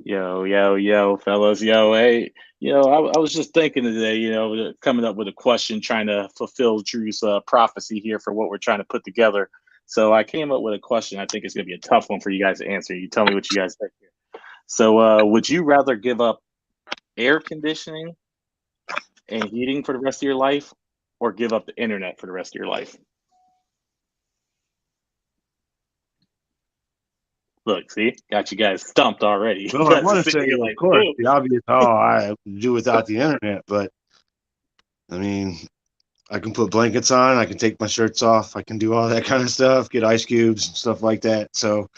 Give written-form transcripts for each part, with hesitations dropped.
Yo, yo, yo, fellas, yo, hey, I was just thinking today, coming up with a question, trying to fulfill Drew's prophecy here for what we're trying to put together. So I came up with a question. I think it's going to be a tough one for you guys to answer. You tell me what you guys think here. So, would you rather give up air conditioning and heating for the rest of your life, or give up the internet for the rest of your life? Look, see, got you guys stumped already. Well, You I guys are want to sitting say, here of like, course, oh, the obvious, oh, I could do without the internet, but I mean, I can put blankets on, I can take my shirts off, I can do all that kind of stuff, get ice cubes and stuff like that. So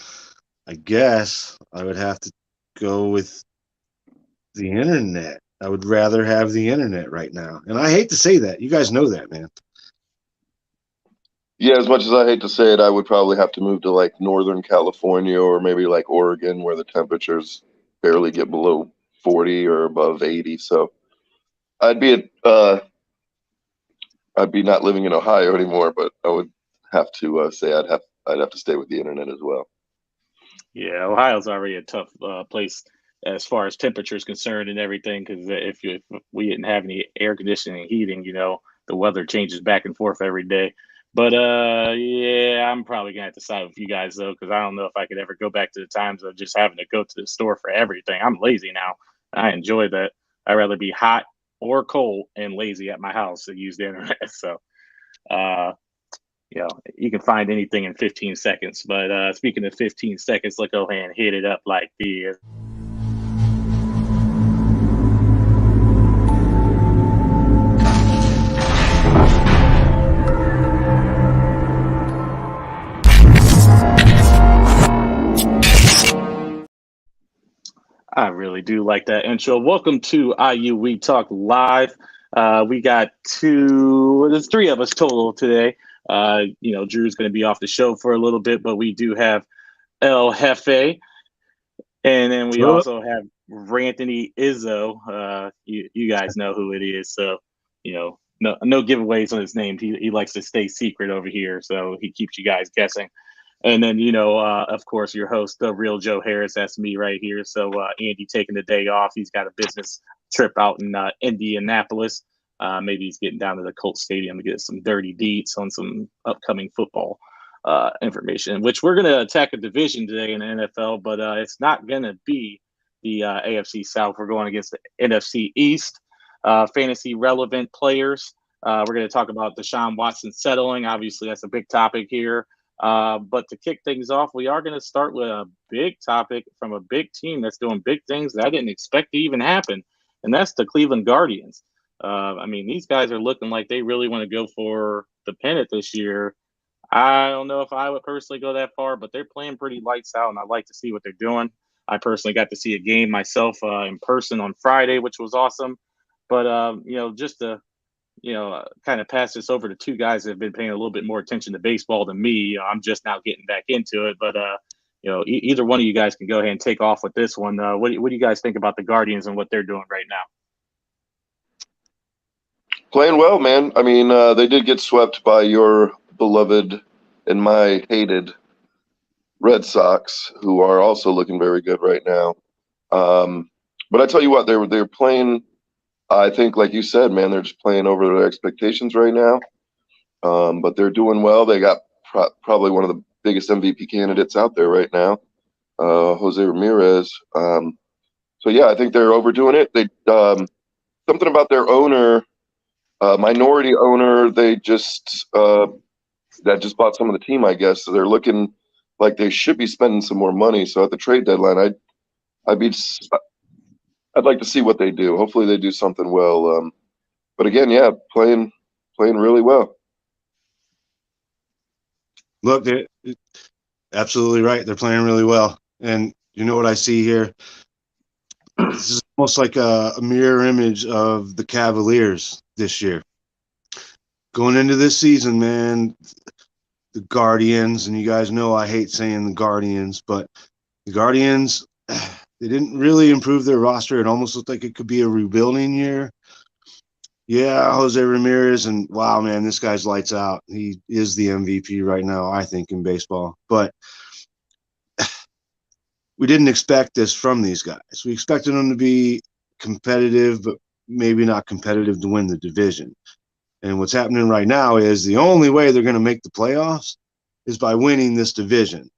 I guess I would have to go with the internet. I would rather have the internet right now. And I hate to say that. You guys know that, man. Yeah, as much as I hate to say it, I would probably have to move to like Northern California or maybe like Oregon where the temperatures barely get below 40 or above 80. So I'd be at, I'd be not living in Ohio anymore, but I would have to say I'd have to stay with the internet as well. yeah, Ohio's already a tough place as far as temperature is concerned and everything. Because if we didn't have any air conditioning and heating, the weather changes back and forth every day. But yeah, I'm probably gonna have to side with you guys though, because I don't know if I could ever go back to the times of just having to go to the store for everything. I'm lazy now. I enjoy that. I'd rather be hot or cold and lazy at my house than use the internet. So uh, you can find anything in 15 seconds. But speaking of 15 seconds, let's go ahead and hit it up like this. I really do like that intro. Welcome to IU We Talk Live. We got there's three of us total today. Drew's going to be off the show for a little bit, but we do have El Jefe, and then we Well, also have Ranthony Izzo. You guys know who it is, so no giveaways on his name. He likes to stay secret over here, so he keeps you guys guessing. And then, of course, your host, the real Joe Harris. That's me right here. So Andy taking the day off. He's got a business trip out in Indianapolis. Maybe he's getting down to the Colts Stadium to get some dirty deets on some upcoming football information, which we're going to attack a division today in the NFL, but it's not going to be the AFC South. We're going against the NFC East. Fantasy relevant players. We're going to talk about Deshaun Watson settling. Obviously, that's a big topic here. But to kick things off, we are going to start with a big topic from a big team that's doing big things that I didn't expect to even happen, and that's the Cleveland Guardians. I mean, these guys are looking like they really want to go for the pennant this year. I don't know if I would personally go that far, but they're playing pretty lights out, and I like to see what they're doing. I personally got to see a game myself in person on Friday, which was awesome. But just to kind of pass this over to two guys that have been paying a little bit more attention to baseball than me. I'm just now getting back into it, but either one of you guys can go ahead and take off with this one. What do you guys think about the Guardians and what they're doing right now? Playing well, man. I mean, they did get swept by your beloved and my hated Red Sox, who are also looking very good right now. But I tell you what, they're playing. I think, like you said, man, they're just playing over their expectations right now. But they're doing well. They got probably one of the biggest MVP candidates out there right now, Jose Ramirez. So yeah, I think they're overdoing it. They something about their owner, minority owner. They just that just bought some of the team, I guess. So they're looking like they should be spending some more money. So at the trade deadline, I'd be I'd like to see what they do. Hopefully they do something well. But again, yeah, playing really well. look, they're absolutely right. They're playing really well. And you know what I see here? This is almost like a mirror image of the Cavaliers this year. Going into this season, man, the Guardians, and you guys know I hate saying the Guardians, but the Guardians, they didn't really improve their roster. It almost looked like it could be a rebuilding year. Yeah, Jose Ramirez, and wow, man, this guy's lights out. He is the MVP right now, I think, in baseball. But we didn't expect this from these guys. We expected them to be competitive, but maybe not competitive to win the division. And what's happening right now is the only way they're going to make the playoffs is by winning this division,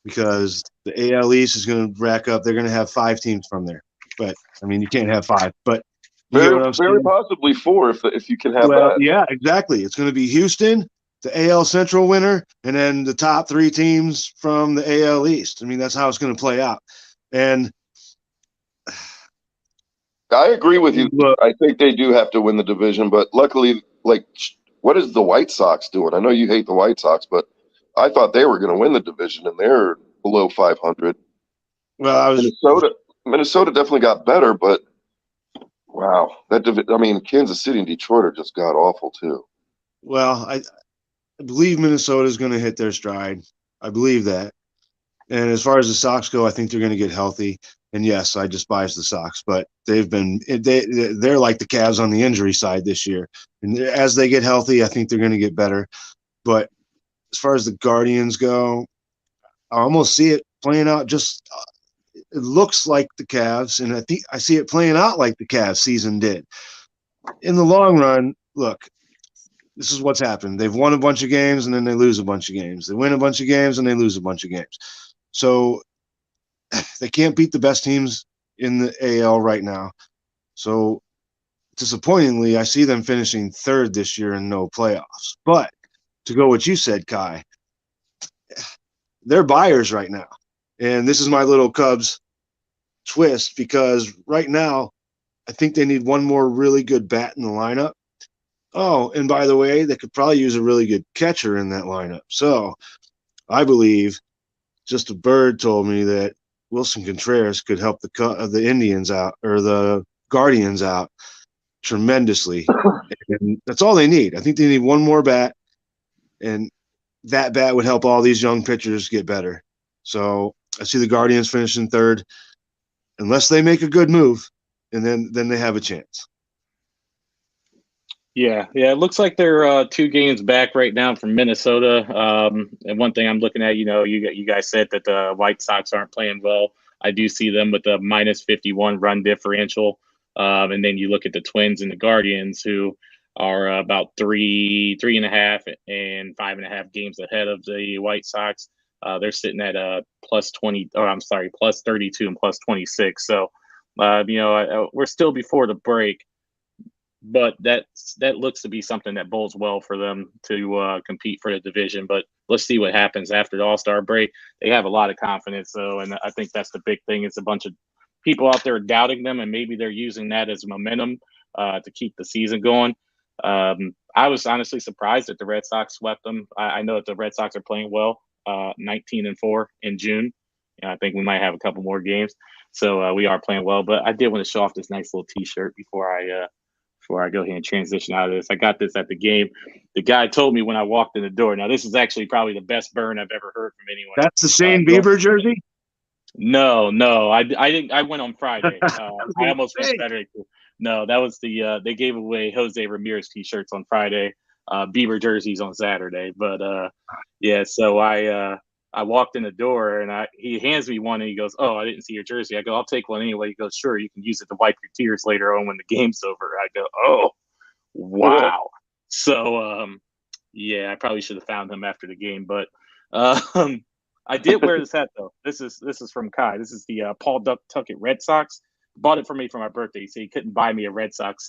because the AL East is going to rack up. They're going to have 5 teams from there. But, I mean, you can't have 5. But you get Very, what I'm very saying? possibly 4 if you can have Well, that. yeah, exactly. It's going to be Houston, the AL Central winner, and then the top 3 teams from the AL East. I mean, that's how it's going to play out. And I agree with you. look, I think they do have to win the division, but luckily, like, what is the White Sox doing? I know you hate the White Sox, but I thought they were going to win the division, and they're below 500. well, I was Minnesota definitely got better, but wow, I mean, Kansas City and Detroit are just god awful too. well, I believe Minnesota is going to hit their stride. I believe that. And as far as the Sox go, I think they're going to get healthy. And yes, I despise the Sox, but they're like the Cavs on the injury side this year. And as they get healthy, I think they're going to get better. But as far as the Guardians go, I almost see it playing out just it looks like the Cavs, and I think I see it playing out like the Cavs season did. In the long run, look, this is what's happened. They've won a bunch of games and then they lose a bunch of games. They win a bunch of games and they lose a bunch of games. So they can't beat the best teams in the AL right now. So disappointingly, I see them finishing 3rd this year and no playoffs. But to go what you said, Kai, they're buyers right now. And this is my little Cubs twist, because right now I think they need one more really good bat in the lineup. Oh, and by the way, they could probably use a really good catcher in that lineup. So I believe just a bird told me that Wilson Contreras could help the Indians out, or the Guardians out, tremendously. And that's all they need. I think they need one more bat, and that bat would help all these young pitchers get better. So I see the Guardians finishing 3rd, unless they make a good move, and then they have a chance. Yeah, it looks like they're 2 games back right now from Minnesota. And one thing I'm looking at, you guys said that the White Sox aren't playing well. I do see them with a minus 51 run differential. And then you look at the Twins and the Guardians, who are about 3.5 and 5.5 games ahead of the White Sox. They're sitting at plus 20, or I'm sorry, plus 32 and plus 26. So, we're still before the break. But that looks to be something that bodes well for them to compete for the division. But let's see what happens after the All-Star break. They have a lot of confidence, though, and I think that's the big thing. It's a bunch of people out there doubting them, and maybe they're using that as momentum to keep the season going. I was honestly surprised that the Red Sox swept them. I know that the Red Sox are playing well, 19-4 in June. I think we might have a couple more games, so we are playing well. But I did want to show off this nice little T-shirt before I go ahead and transition out of this. I got this at the game. The guy told me when I walked in the door. Now, this is actually probably the best burn I've ever heard from anyone. That's the Shane Bieber jersey? No, I didn't. I went on Friday. I almost went Saturday. No, that was they gave away Jose Ramirez T-shirts on Friday, Bieber jerseys on Saturday. But yeah, so I walked in the door and he hands me one and he goes, "Oh, I didn't see your jersey." I go, "I'll take one anyway." He goes, "Sure, you can use it to wipe your tears later on when the game's over." I go, "Oh, wow." So yeah, I probably should have found him after the game, but I did wear this hat though. This is from Kai. This is the Paul Tuckett Red Sox. Bought it for me for my birthday. So he couldn't buy me a Red Sox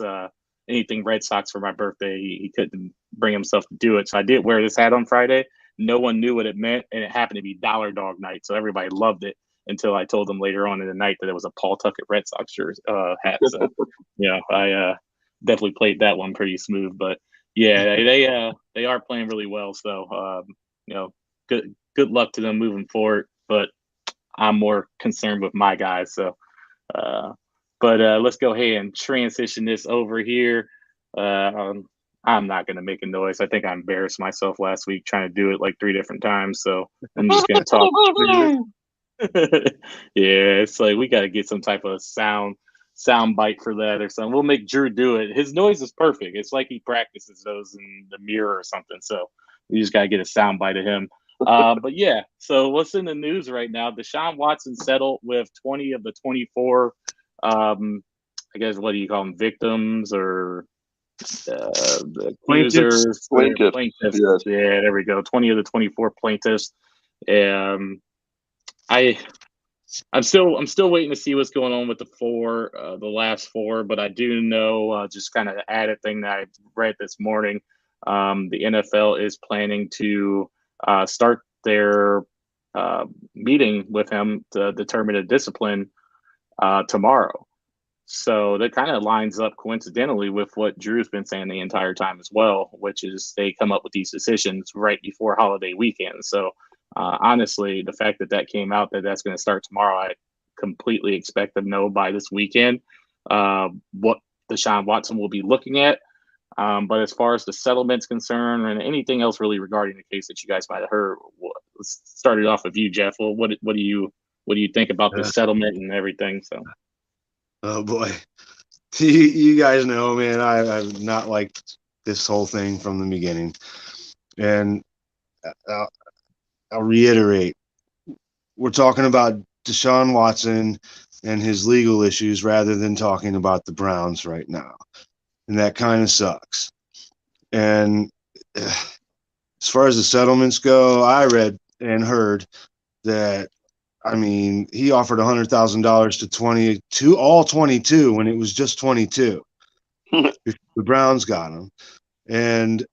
anything Red Sox for my birthday. He couldn't bring himself to do it. So I did wear this hat on Friday. No one knew what it meant, and it happened to be Dollar Dog night, so everybody loved it until I told them later on in the night that it was a Paul Tuckett Red Sox hat. So yeah, I definitely played that one pretty smooth. But yeah, they are playing really well. So good luck to them moving forward. But I'm more concerned with my guys. So, but let's go ahead and transition this over here. I'm not going to make a noise. I think I embarrassed myself last week trying to do it like 3 different times. So I'm just going to talk. Yeah, it's like we got to get some type of sound bite for that or something. We'll make Drew do it. His noise is perfect. It's like he practices those in the mirror or something. So we just got to get a sound bite of him. But yeah, so what's in the news right now? Deshaun Watson settled with 20 of the 24, I guess, what do you call them, victims or the Plaintiffs. accusers, Plaintiff. plaintiffs. Yes. Yeah, there we go. 20 of the 24 plaintiffs. I I'm still waiting to see what's going on with the last four, but I do know just kind of the added thing that I read this morning. The NFL is planning to start their meeting with him to determine a discipline tomorrow. So that kind of lines up coincidentally with what Drew's been saying the entire time as well, which is they come up with these decisions right before holiday weekend. So honestly, the fact that that came out that that's going to start tomorrow, I completely expect to know by this weekend what Deshaun Watson will be looking at. But as far as the settlement's concerned and anything else really regarding the case that you guys might have heard, let's start it off with you, Jeff. Well, what do you think about the settlement and everything? So. Oh boy, you guys know, man, I've not liked this whole thing from the beginning, and I'll reiterate, we're talking about Deshaun Watson and his legal issues rather than talking about the Browns right now, and that kind of sucks. And as far as the settlements go, I read and heard that, I mean, he offered $100,000 to all 22 when it was just 22. The Browns got him, and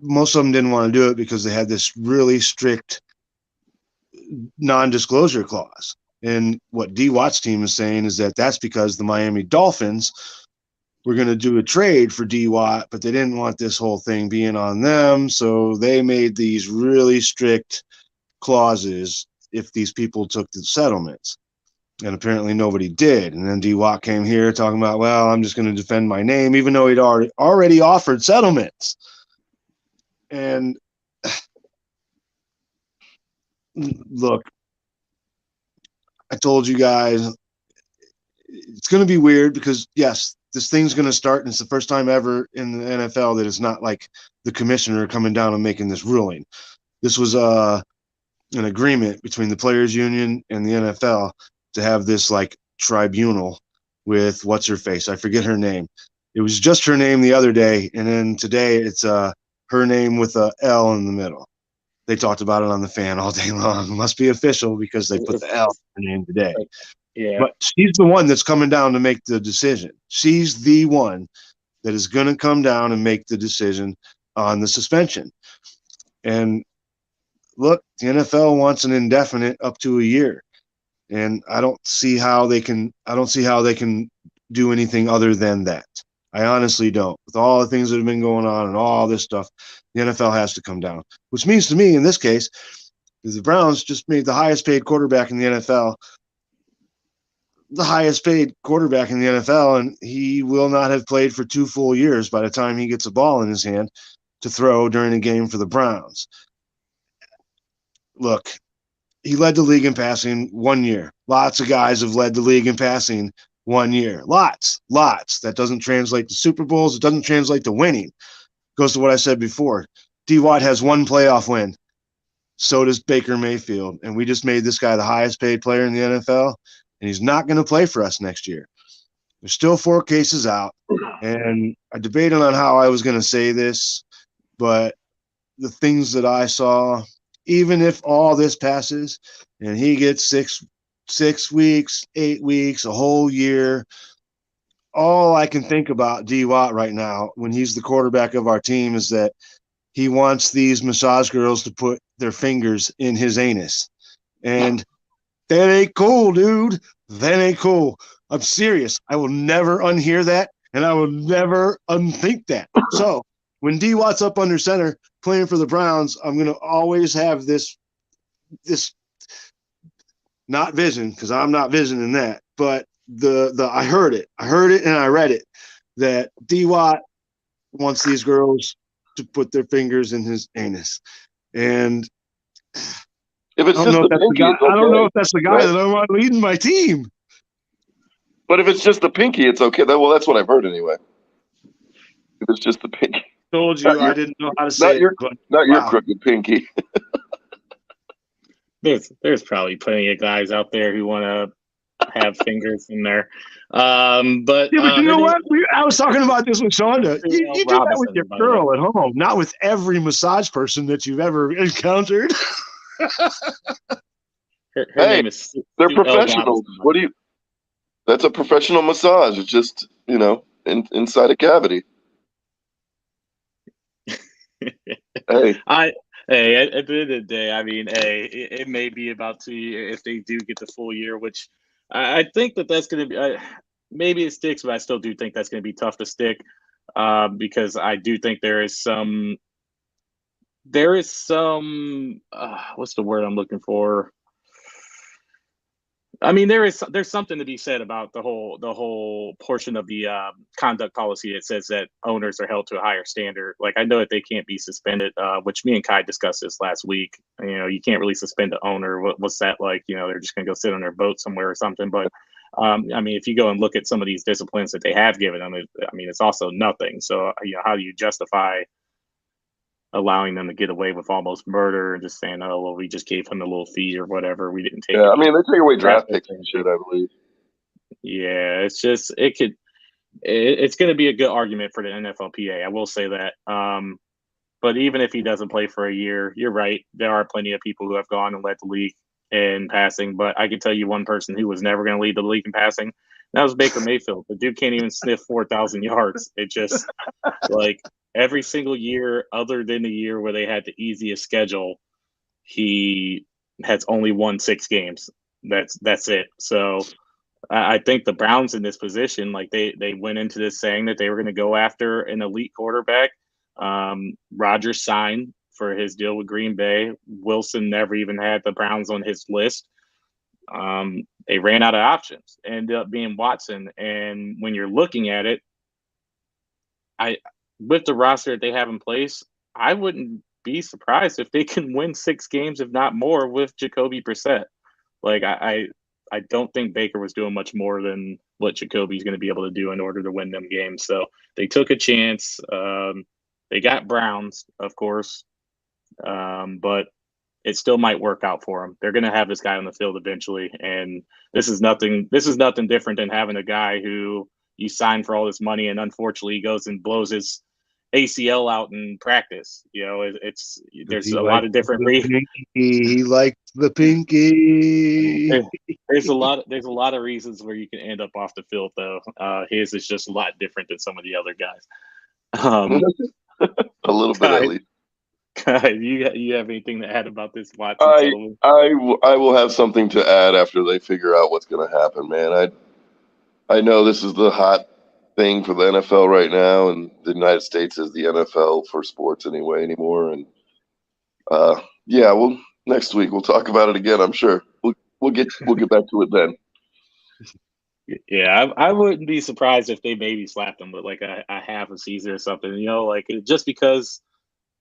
most of them didn't want to do it because they had this really strict non-disclosure clause. And what D. Watt's team is saying is that that's because the Miami Dolphins were going to do a trade for D. Watt, but they didn't want this whole thing being on them, so they made these really strict clauses if these people took the settlements, and apparently nobody did. And then D. Watt came here talking about, well, I'm just going to defend my name, even though he'd already offered settlements. And look, I told you guys it's going to be weird because yes, this thing's going to start, and it's the first time ever in the NFL that it's not like the commissioner coming down and making this ruling. This was an agreement between the players union and the NFL to have this like tribunal with what's her face. I forget her name. It was just her name the other day, and then today it's her name with a L in the middle. They talked about it on the fan all day long. It must be official because they put the L in her name today. Yeah. But she's the one that's coming down to make the decision. She's the one that is going to come down and make the decision on the suspension. And look, the NFL wants an indefinite up to a year, and I don't see how they can do anything other than that. I honestly don't. With all the things that have been going on and all this stuff, the NFL has to come down. Which means to me, in this case, is the Browns just made the highest paid quarterback in the NFL, and he will not have played for 2 full years by the time he gets a ball in his hand to throw during a game for the Browns. Look, he led the league in passing 1 year. Lots of guys have led the league in passing 1 year. Lots. That doesn't translate to Super Bowls. It doesn't translate to winning. Goes to what I said before. D. Watt has 1 playoff win. So does Baker Mayfield. And we just made this guy the highest paid player in the NFL, and he's not going to play for us next year. There's still 4 cases out, and I debated on how I was going to say this, but the things that I saw, even if all this passes and he gets 6 weeks, 8 weeks, a whole year, all I can think about D. Watt right now when he's the quarterback of our team is that he wants these massage girls to put their fingers in his anus. And that ain't cool, dude. That ain't cool. I'm serious. I will never unhear that, and I will never unthink that. So when D. Watt's up under center playing for the Browns, I'm going to always have this not vision, because I'm not visioning that, but I heard it and I read it, that D. Watt wants these girls to put their fingers in his anus. And If it's I don't know if that's the guy that I want leading my team. But if it's just the pinky, it's okay. Well, that's what I've heard anyway. If it's just the pinky. told you I didn't know how to say Not your it, but not your wow. crooked pinky. There's probably plenty of guys out there who want to have fingers in there. But Yeah, but you know her what? I was talking about this with Shonda. You do that with Robinson, your by the way. girl at home, not with every massage person that you've ever encountered. Her Hey, name is They're Sue L. professionals. Robinson. What do you? That's a professional massage. It's just inside a cavity. Hey, Hey, at the end of the day, I mean, hey, it may be about 2 years if they do get the full year, which I think that's going to be. Maybe it sticks, but I still do think that's going to be tough to stick because I do think there is some what's the word I'm looking for? I mean, there's something to be said about the whole portion of the conduct policy that says that owners are held to a higher standard. Like I know that they can't be suspended, which me and Kai discussed this last week. You can't really suspend the owner. What's that like? They're just gonna go sit on their boat somewhere or something. But I mean, if you go and look at some of these disciplines that they have given them, I mean, it's also nothing. So how do you justify allowing them to get away with almost murder and just saying, oh well, we just gave him a little fee or whatever. We didn't take yeah. I any mean, they take away draft drastic picks and shit. I believe. Yeah, it's going to be a good argument for the NFLPA. I will say that. But even if he doesn't play for a year, you're right. There are plenty of people who have gone and led the league in passing. But I can tell you one person who was never going to lead the league in passing. And that was Baker Mayfield. The dude can't even sniff 4,000 yards. It just like every single year, other than the year where they had the easiest schedule, he has only won 6 games. That's it. So I think the Browns in this position, like they went into this saying that they were going to go after an elite quarterback. Rodgers signed for his deal with Green Bay. Wilson never even had the Browns on his list. They ran out of options. Ended up being Watson. And when you're looking at it, with the roster that they have in place, I wouldn't be surprised if they can win 6 games, if not more, with Jacoby Brissett. Like I don't think Baker was doing much more than what Jacoby's going to be able to do in order to win them games. So they took a chance. They got Browns, of course, but it still might work out for them. They're going to have this guy on the field eventually, and this is nothing different than having a guy who you sign for all this money, and unfortunately he goes and blows his ACL out in practice. There's a lot of different reasons. He liked the pinky. There's a lot of reasons where you can end up off the field though. His is just a lot different than some of the other guys. A little bit at least. You have anything to add about this Watson? I will have something to add after they figure out what's going to happen, man. I know this is the hot thing for the NFL right now, and the United States is the NFL for sports anymore. And yeah, well, next week we'll talk about it again. I'm sure we'll get back to it then. Yeah, I wouldn't be surprised if they maybe slapped him with like a half a season or something. Like just because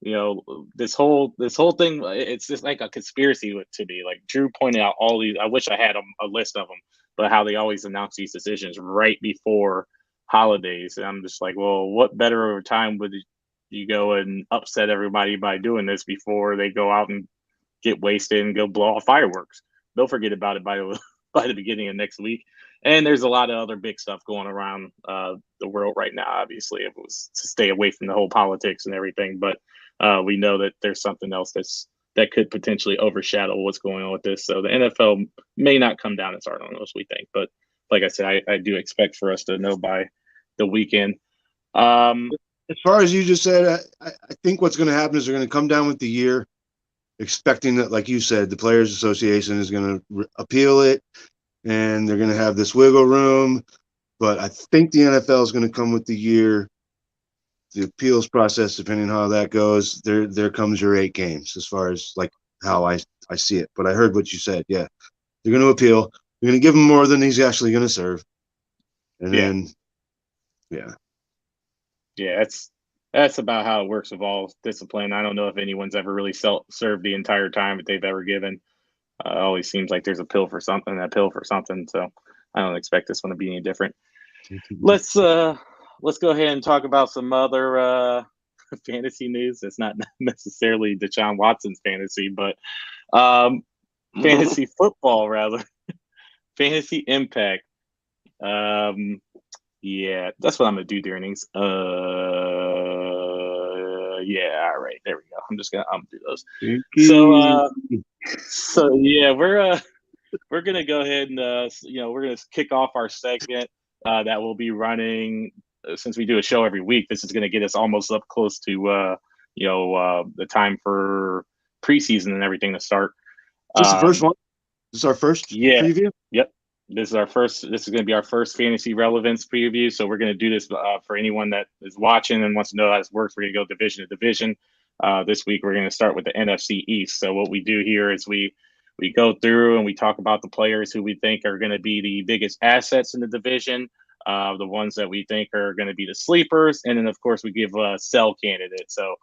this whole thing, it's just like a conspiracy to me. Like Drew pointed out all these. I wish I had a list of them, but how they always announce these decisions right before holidays. And I'm just like, well, what better time would you go and upset everybody by doing this before they go out and get wasted and go blow off fireworks? They'll forget about it by the beginning of next week. And there's a lot of other big stuff going around the world right now. Obviously, it was to stay away from the whole politics and everything, but we know that there's something else that could potentially overshadow what's going on with this. So the NFL may not come down as hard on us, we think. But like I said, I do expect for us to know by the weekend. As far as you just said, I think what's going to happen is they're going to come down with the year, expecting that, like you said, the Players Association is going to appeal it, and they're going to have this wiggle room. But I think the NFL is going to come with the year. The appeals process, depending on how that goes, there comes your 8 games as far as like how I see it. But I heard what you said. Yeah, they're going to appeal. They're going to give him more than he's actually going to serve. And then, yeah, that's about how it works with all discipline. I don't know if anyone's ever really served the entire time that they've ever given. It always seems like there's a pill for something. So I don't expect this one to be any different. Let's go ahead and talk about some other fantasy news. It's not necessarily Deshaun Watson's fantasy, but fantasy football rather. Fantasy impact. Yeah, that's what I'm gonna do during these. Yeah, all right, there we go. I'm gonna do those. So yeah, we're gonna go ahead and we're gonna kick off our segment that will be running since we do a show every week. This is gonna get us almost up close to the time for preseason and everything to start. Is this the first one? This is our first preview? Yep. This is going to be our first fantasy relevance preview. So we're going to do this for anyone that is watching and wants to know how this works. We're going to go division to division. This week, we're going to start with the NFC East. So what we do here is we go through and we talk about the players who we think are going to be the biggest assets in the division, the ones that we think are going to be the sleepers. And then, of course, we give a sell candidate. So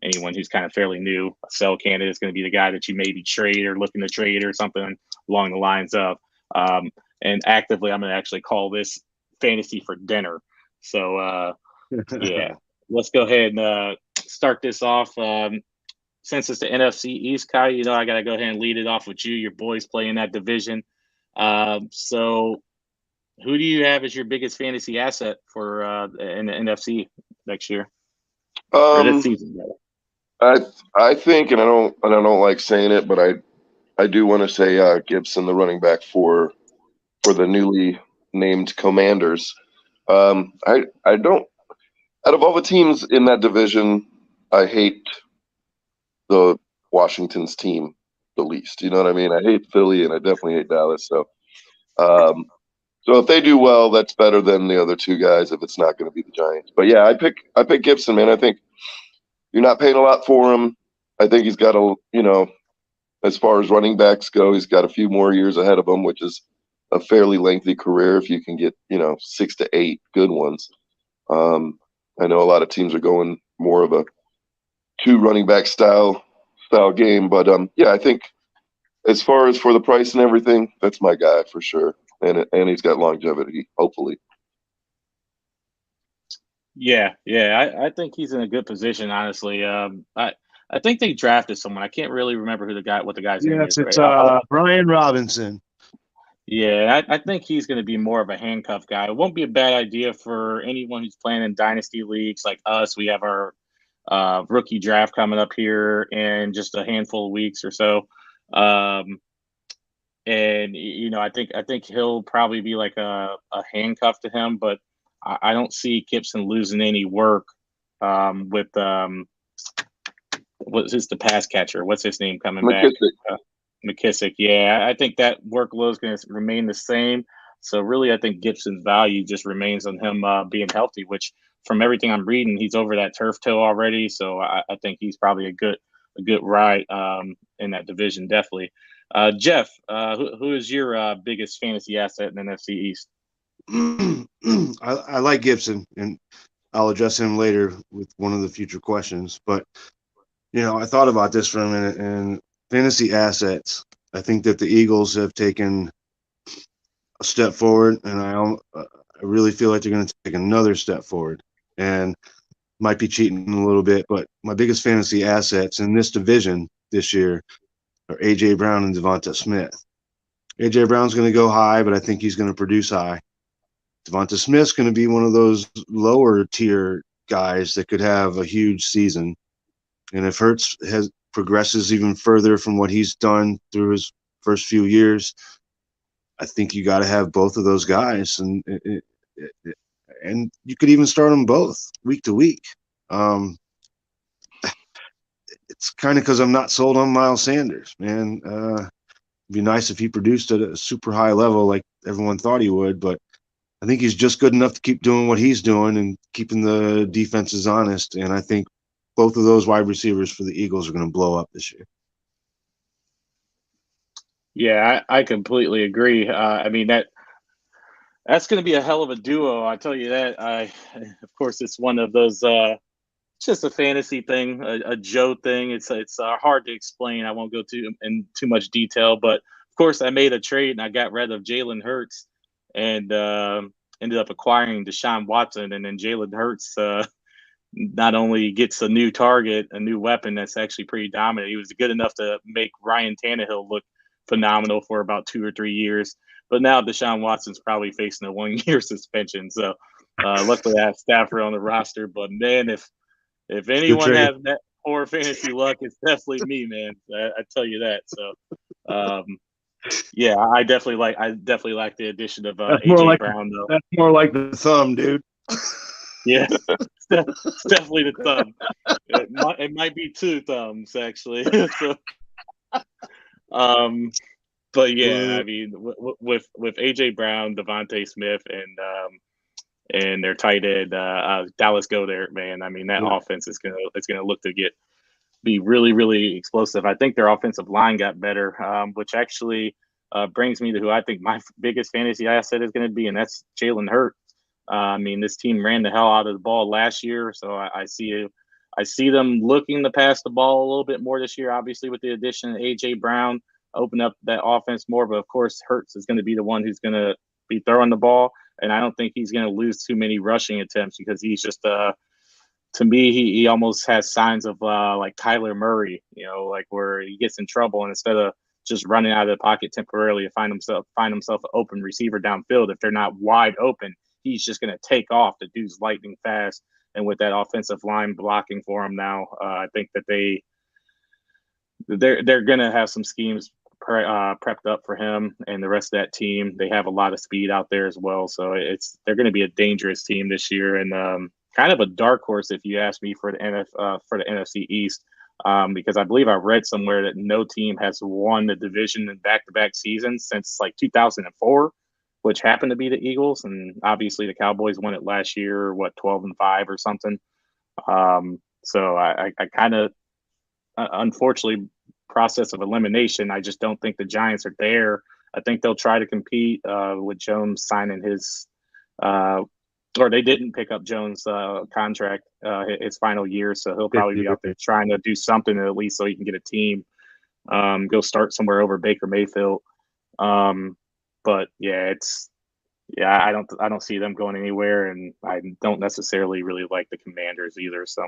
anyone who's kind of fairly new, a sell candidate is going to be the guy that you maybe trade or looking to trade or something along the lines of. And actively, I'm going to actually call this fantasy for dinner. So, yeah, let's go ahead and start this off. Since it's the NFC East, Kai, I got to go ahead and lead it off with you. Your boys play in that division. So who do you have as your biggest fantasy asset for in the NFC next year? Or this season, rather? I think, and I don't like saying it, but I do want to say Gibson, the running back for the newly named Commanders. I don't. Out of all the teams in that division, I hate the Washington's team the least. You know what I mean? I hate Philly, and I definitely hate Dallas. So if they do well, that's better than the other two guys. If it's not going to be the Giants, but yeah, I pick Gibson, man. I think you're not paying a lot for him. I think he's got as far as running backs go, he's got a few more years ahead of him, which is a fairly lengthy career if you can get 6 to 8 good ones. I know a lot of teams are going more of a 2 running back style game, but yeah, I think as far as for the price and everything, that's my guy for sure, and he's got longevity, hopefully. Yeah, I think he's in a good position, honestly. I think they drafted someone. I can't really remember what the guy's name is. Yes, it's Brian Robinson. Yeah, I think he's going to be more of a handcuff guy. It won't be a bad idea for anyone who's playing in dynasty leagues like us. We have our rookie draft coming up here in just a handful of weeks or so. And I think he'll probably be like a handcuff to him, but I don't see Gibson losing any work with the pass catcher? What's his name coming McKissick. back? McKissick. Yeah, I think that workload is going to remain the same. So really, I think Gibson's value just remains on him being healthy, which from everything I'm reading, he's over that turf toe already. So I think he's probably a good ride in that division, definitely. Jeff, who is your biggest fantasy asset in the NFC East? I like Gibson, and I'll address him later with one of the future questions. But, I thought about this for a minute, and fantasy assets, I think that the Eagles have taken a step forward, and I really feel like they're going to take another step forward, and might be cheating a little bit. But my biggest fantasy assets in this division this year are A.J. Brown and Devonta Smith. A.J. Brown's going to go high, but I think he's going to produce high. Devonta Smith's going to be one of those lower tier guys that could have a huge season. And if Hurts progresses even further from what he's done through his first few years, I think you got to have both of those guys, and you could even start them both week to week. It's kind of because I'm not sold on Miles Sanders, man. It'd be nice if he produced at a super high level like everyone thought he would, but I think he's just good enough to keep doing what he's doing and keeping the defenses honest. And I think both of those wide receivers for the Eagles are going to blow up this year. Yeah, I completely agree. I mean, that's going to be a hell of a duo. I tell you that. Of course, it's one of those. It's just a fantasy thing, a Joe thing. It's hard to explain. I won't go in too much detail, but of course, I made a trade and I got rid of Jalen Hurts and ended up acquiring Deshaun Watson, and then Jalen Hurts not only gets a new target, a new weapon that's actually pretty dominant. He was good enough to make Ryan Tannehill look phenomenal for about 2 or 3 years. But now Deshaun Watson's probably facing a 1-year suspension. So luckily I have Stafford on the roster. But man, if anyone has that poor fantasy luck, it's definitely me, man. I tell you that. So yeah, I definitely like the addition of AJ Brown though. That's more like the thumb, dude. Yeah, it's definitely the thumb. It might be 2 thumbs actually. So, but yeah, I mean, with AJ Brown, Devontae Smith, and their tight end Dallas Goedert, man. I mean, that offense is gonna look to be really, really explosive. I think their offensive line got better, which actually brings me to who I think my biggest fantasy asset is going to be, and that's Jalen Hurts. I mean, this team ran the hell out of the ball last year, so I see them looking to pass the ball a little bit more this year. Obviously, with the addition of AJ Brown, open up that offense more. But of course, Hurts is going to be the one who's going to be throwing the ball, and I don't think he's going to lose too many rushing attempts because he's just to me, he almost has signs of like Kyler Murray, like where he gets in trouble and instead of just running out of the pocket temporarily to find himself an open receiver downfield, if they're not wide open, he's just going to take off. The dude's lightning fast, and with that offensive line blocking for him now, I think that they're going to have some schemes prepped up for him and the rest of that team. They have a lot of speed out there as well, so they're going to be a dangerous team this year and. Kind of a dark horse, if you ask me, for the NFC East, because I believe I read somewhere that no team has won the division in back-to-back seasons since like 2004, which happened to be the Eagles, and obviously the Cowboys won it last year, 12-5 or something. So I kind of, unfortunately, process of elimination. I just don't think the Giants are there. I think they'll try to compete with Jones signing his. Or they didn't pick up Jones' contract his final year, so he'll probably be out there trying to do something at least so he can get a team, go start somewhere over Baker Mayfield. But yeah, I don't see them going anywhere, and I don't necessarily really like the Commanders either. So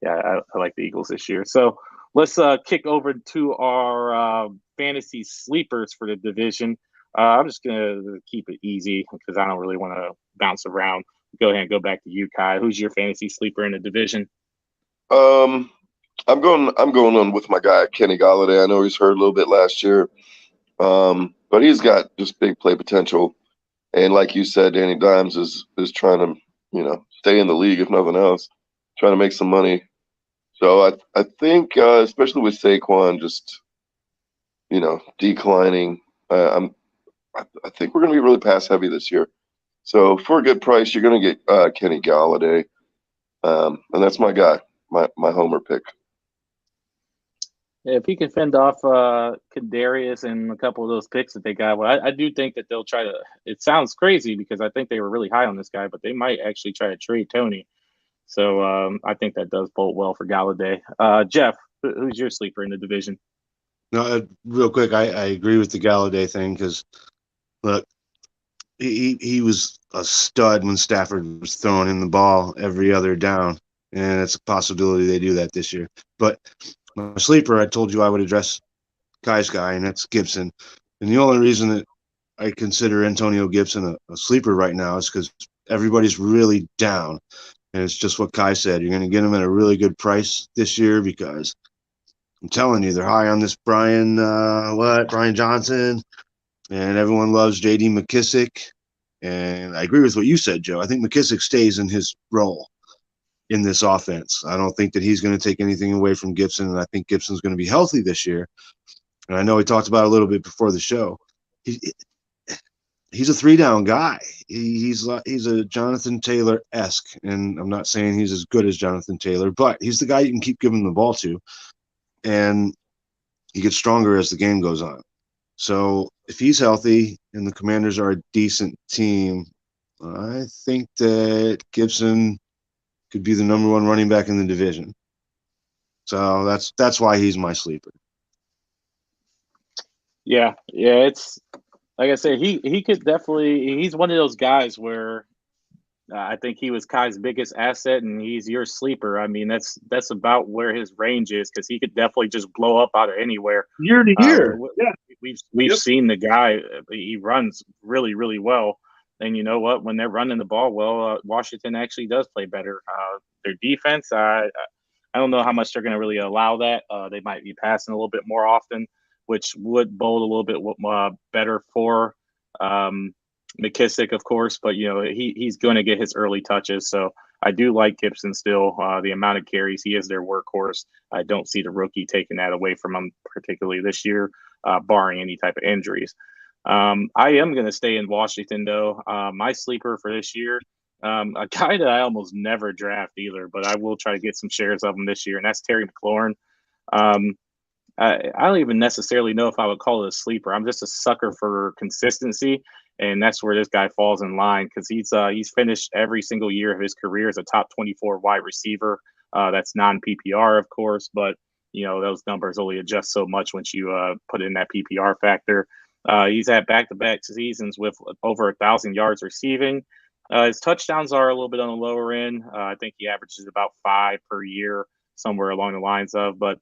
I like the Eagles this year. So let's kick over to our fantasy sleepers for the division. I'm just going to keep it easy because I don't really want to bounce around. Go ahead and go back to you, Kai. Who's your fantasy sleeper in the division? I'm going on with my guy, Kenny Golladay. I know he's hurt a little bit last year, but he's got just big play potential. And like you said, Danny Dimes is trying to, stay in the league, if nothing else, trying to make some money. So I think, especially with Saquon just, declining, I think we're going to be really pass heavy this year. So for a good price, you're going to get Kenny Golladay, and that's my guy, my homer pick. Yeah, if he can fend off Kadarius and a couple of those picks that they got, well, I do think that they'll try to. It sounds crazy because I think they were really high on this guy, but they might actually try to trade Tony. So I think that does bode well for Golladay. Jeff, who's your sleeper in the division? No, real quick, I agree with the Golladay thing because, look, he was a stud when Stafford was throwing in the ball every other down, and it's a possibility they do that this year. But my sleeper, I told you I would address Kai's guy, and that's Gibson. And the only reason that I consider Antonio Gibson a sleeper right now is because everybody's really down. And it's just what Kai said. You're going to get him at a really good price this year because I'm telling you, they're high on this Brian Johnson, and everyone loves J.D. McKissick. And I agree with what you said, Joe. I think McKissick stays in his role in this offense. I don't think that he's going to take anything away from Gibson, and I think Gibson's going to be healthy this year. And I know we talked about it a little bit before the show. He's a 3-down guy. He's a Jonathan Taylor-esque, and I'm not saying he's as good as Jonathan Taylor, but he's the guy you can keep giving the ball to, and he gets stronger as the game goes on. So if he's healthy and the Commanders are a decent team, I think that Gibson could be the number one running back in the division. So that's why he's my sleeper. Yeah, it's like I said, he could definitely. He's one of those guys where I think he was Kai's biggest asset, and he's your sleeper. I mean, that's about where his range is because he could definitely just blow up out of anywhere. Year to year. Yeah. We've seen the guy. He runs really, really well. And you know what? When they're running the ball well, Washington actually does play better. Their defense, I don't know how much they're going to really allow that. They might be passing a little bit more often, which would bode a little bit better for McKissick, of course. But you know he's going to get his early touches. So I do like Gibson still. The amount of carries, he is their workhorse. I don't see the rookie taking that away from him, particularly this year, barring any type of injuries. I am going to stay in Washington, though. My sleeper for this year, a guy that I almost never draft either, but I will try to get some shares of him this year, and that's Terry McLaurin. I don't even necessarily know if I would call it a sleeper. I'm just a sucker for consistency, and that's where this guy falls in line because he's finished every single year of his career as a top 24 wide receiver. That's non-PPR, of course, but you know those numbers only adjust so much once you put in that PPR factor. He's had back-to-back seasons with over 1,000 yards receiving. His touchdowns are a little bit on the lower end. I think he averages about 5 per year, somewhere along the lines of. But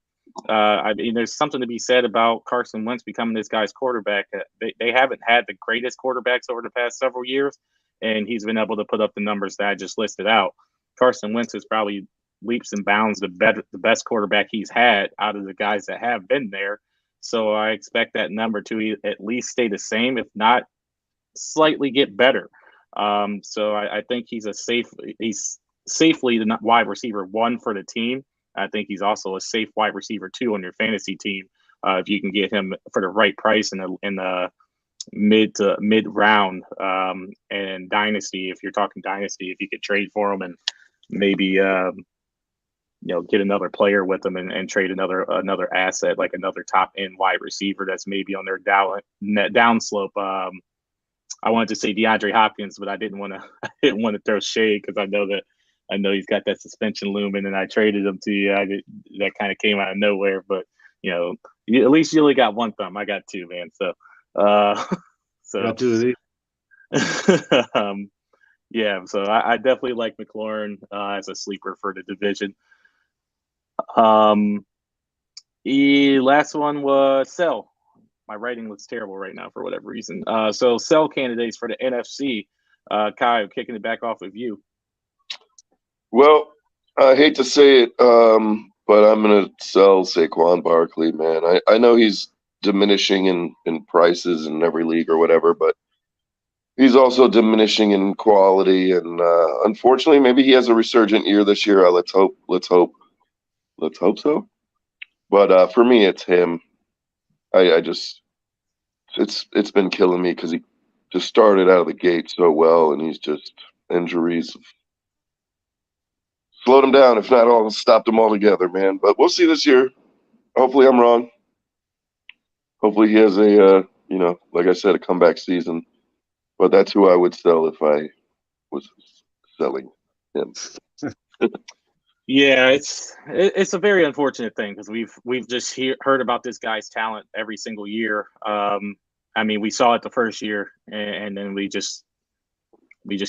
I mean, there's something to be said about Carson Wentz becoming this guy's quarterback. They haven't had the greatest quarterbacks over the past several years, and he's been able to put up the numbers that I just listed out. Carson Wentz is probably leaps and bounds the best quarterback he's had out of the guys that have been there. So I expect that number to at least stay the same, if not slightly get better. So I think he's safely the wide receiver 1 for the team. I think he's also a safe wide receiver 2 on your fantasy team if you can get him for the right price in the mid round. And dynasty, if you're talking dynasty, if you could trade for him and maybe get another player with them and trade another asset like another top end wide receiver that's maybe on their downslope. I wanted to say DeAndre Hopkins, but I didn't want to throw shade because I know he's got that suspension looming, and I traded him to you. That kind of came out of nowhere, but at least you only got one thumb. I got 2, man. So got 2 of these. Yeah, so I definitely like McLaurin as a sleeper for the division. The last one was sell. My writing looks terrible right now for whatever reason. So sell candidates for the NFC. Kai, kicking it back off of you. Well, I hate to say it, but I'm going to sell Saquon Barkley, man. I know he's diminishing in prices in every league or whatever, but he's also diminishing in quality. And unfortunately, maybe he has a resurgent year this year. Let's hope so. But for me, it's him. It's been killing me because he just started out of the gate so well, and he's just injuries slowed him down. If not all, stopped him altogether, man. But we'll see this year. Hopefully, I'm wrong. Hopefully, he has like I said, a comeback season. But that's who I would sell if I was selling him. Yeah, it's a very unfortunate thing because we've just heard about this guy's talent every single year. I mean, we saw it the first year, and then we just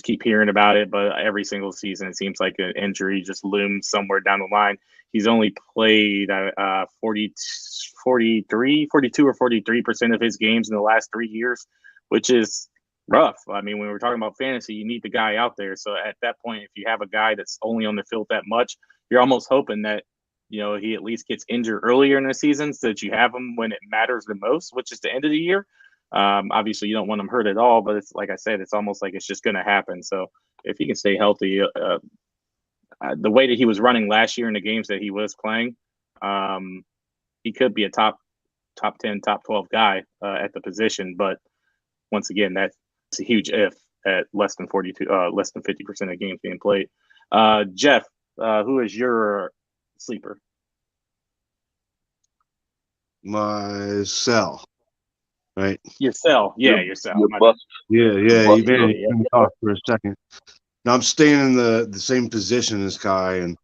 keep hearing about it. But every single season, it seems like an injury just looms somewhere down the line. He's only played 42 or 43% of his games in the last 3 years, which is rough. I mean, when we're talking about fantasy, you need the guy out there. So at that point, if you have a guy that's only on the field that much, you're almost hoping that, he at least gets injured earlier in the season so that you have him when it matters the most, which is the end of the year. Obviously, you don't want him hurt at all, but it's like I said, it's almost like it's just going to happen. So if he can stay healthy, the way that he was running last year in the games that he was playing, he could be a top 10, top 12 guy at the position. But once again, that's a huge if at less than 50% of games being played. Jeff, who is your sleeper? My sell. Right. Your sell. Yeah, your sell. Yeah. You made me talk for a second. Now I'm staying in the same position as Kai, and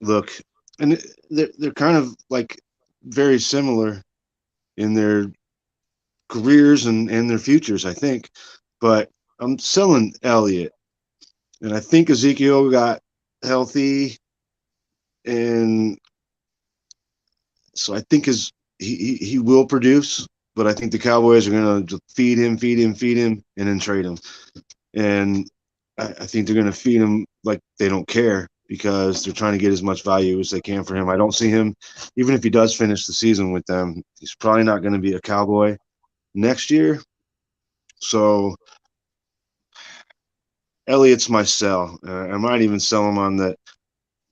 look, and they're kind of like very similar in their careers and their futures, I think. But I'm selling Elliott. And I think Ezekiel got healthy, and so I think he will produce, but I think the Cowboys are going to feed him, and then trade him. And I think they're going to feed him like they don't care because they're trying to get as much value as they can for him. I don't see him, even if he does finish the season with them, he's probably not going to be a Cowboy next year. So Elliott's my sell. I might even sell him on that.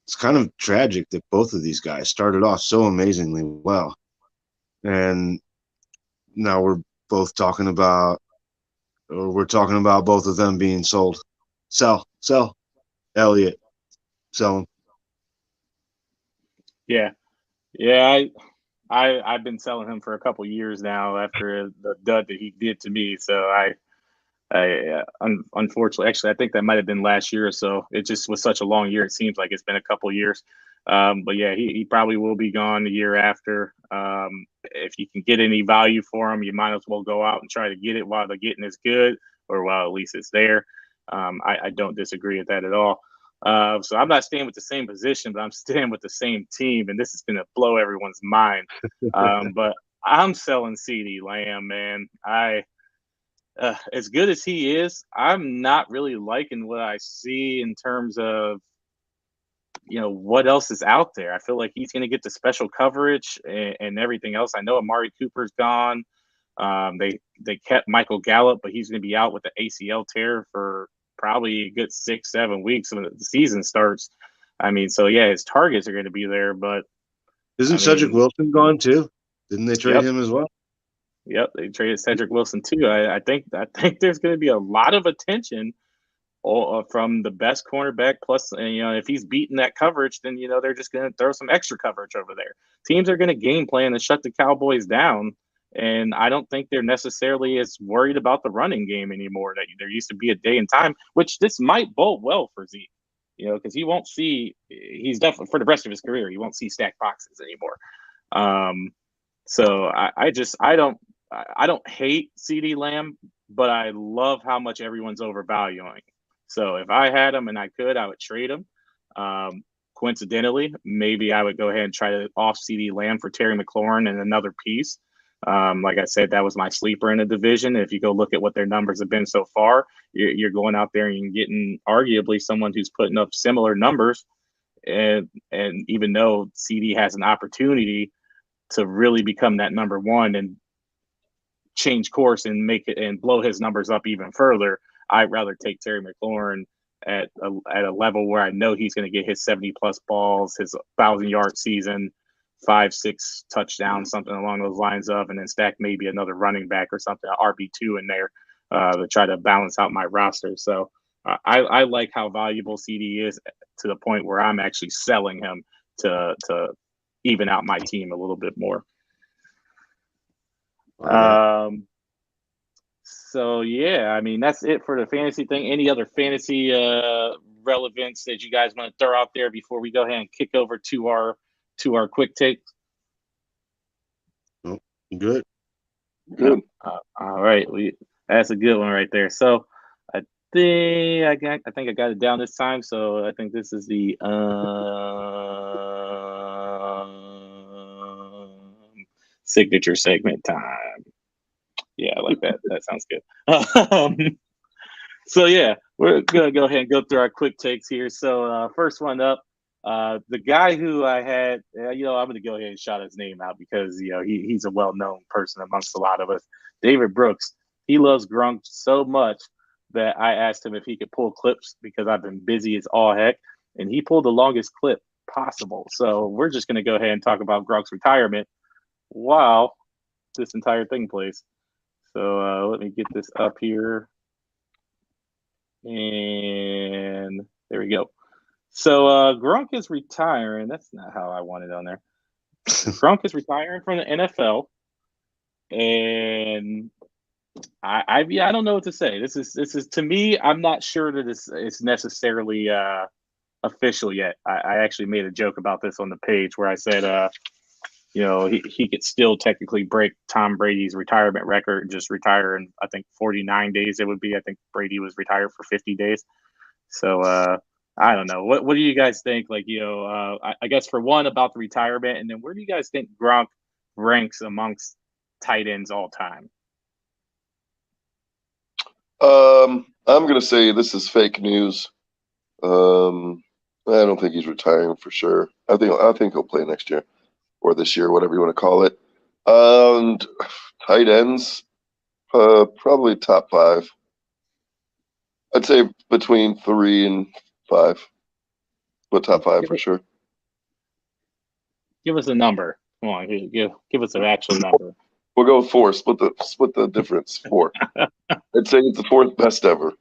It's kind of tragic that both of these guys started off so amazingly well. And now both talking about, or we're talking about both of them being sold. Sell. Elliott, sell him. Yeah, yeah. I've been selling him for a couple years now after the dud that he did to me. So unfortunately, actually, I think that might have been last year or so. It just was such a long year. It seems like it's been a couple years. But yeah, he probably will be gone the year after. If you can get any value for him, you might as well go out and try to get it while the getting is good, or while at least it's there. I don't disagree with that at all. So I'm not staying with the same position, but I'm staying with the same team, and this is going to blow everyone's mind. But I'm selling CD Lamb, man. As good as he is, I'm not really liking what I see in terms of what else is out there. I feel like he's going to get the special coverage and everything else. I know Amari Cooper's gone. They kept Michael Gallup, but he's going to be out with the ACL tear for probably a good 6-7 weeks when the season starts. I mean, so yeah, his targets are going to be there, but isn't Cedric Wilson gone too? Didn't they trade him as well? Yep, they traded Cedric Wilson too. I think there's going to be a lot of attention from the best cornerback. Plus, if he's beating that coverage, then they're just going to throw some extra coverage over there. Teams are going to game plan and shut the Cowboys down, and I don't think they're necessarily as worried about the running game anymore. That there used to be a day and time, which this might bode well for Zeke, because he's definitely for the rest of his career he won't see stacked boxes anymore. So I don't hate CD Lamb, but I love how much everyone's overvaluing. So if I had him and I would trade him. Coincidentally, maybe I would go ahead and try to off CD Lamb for Terry McLaurin and another piece. Like I said, that was my sleeper in the division. If you go look at what their numbers have been so far, you're going out there and you're getting arguably someone who's putting up similar numbers. And even though CD has an opportunity to really become that number one and change course and make it and blow his numbers up even further, I'd rather take Terry McLaurin at a level where I know he's going to get his 70+ balls, his 1,000-yard season, 5-6 touchdowns, something along those lines of, and then stack maybe another running back or something, RB2 in there to try to balance out my roster. So I like how valuable CD is to the point where I'm actually selling him to even out my team a little bit more. So yeah, I mean that's it for the fantasy thing. Any other fantasy relevance that you guys want to throw out there before we go ahead and kick over to our quick takes? Oh, good. All right, that's a good one right there. So I think I got it down this time. So I think this is the signature segment time. Yeah, I like that. That sounds good. So yeah, we're gonna go ahead and go through our quick takes here. So first one up, the guy who I had, I'm gonna go ahead and shout his name out because he's a well-known person amongst a lot of us. David Brooks. He loves Gronk so much that I asked him if he could pull clips because I've been busy as all heck, and he pulled the longest clip possible. So we're just gonna go ahead and talk about Gronk's retirement while this entire thing plays. So let me get this up here. And there we go. So Gronk is retiring. That's not how I want it on there. Gronk is retiring from the NFL. And I don't know what to say. This is to me, I'm not sure that it's necessarily official yet. I actually made a joke about this on the page where I said he could still technically break Tom Brady's retirement record and just retire in, I think, 49 days it would be. I think Brady was retired for 50 days. So I don't know. What do you guys think? Like, I guess for one about the retirement, and then where do you guys think Gronk ranks amongst tight ends all time? I'm gonna say this is fake news. I don't think he's retiring for sure. I think he'll play next year or this year, whatever you want to call it. And tight ends, probably top five. I'd say between 3 and 5, but top five for sure. Give us a number. Come on, give us an actual number. We'll go with 4. Split the difference. 4. I'd say it's the 4th best ever.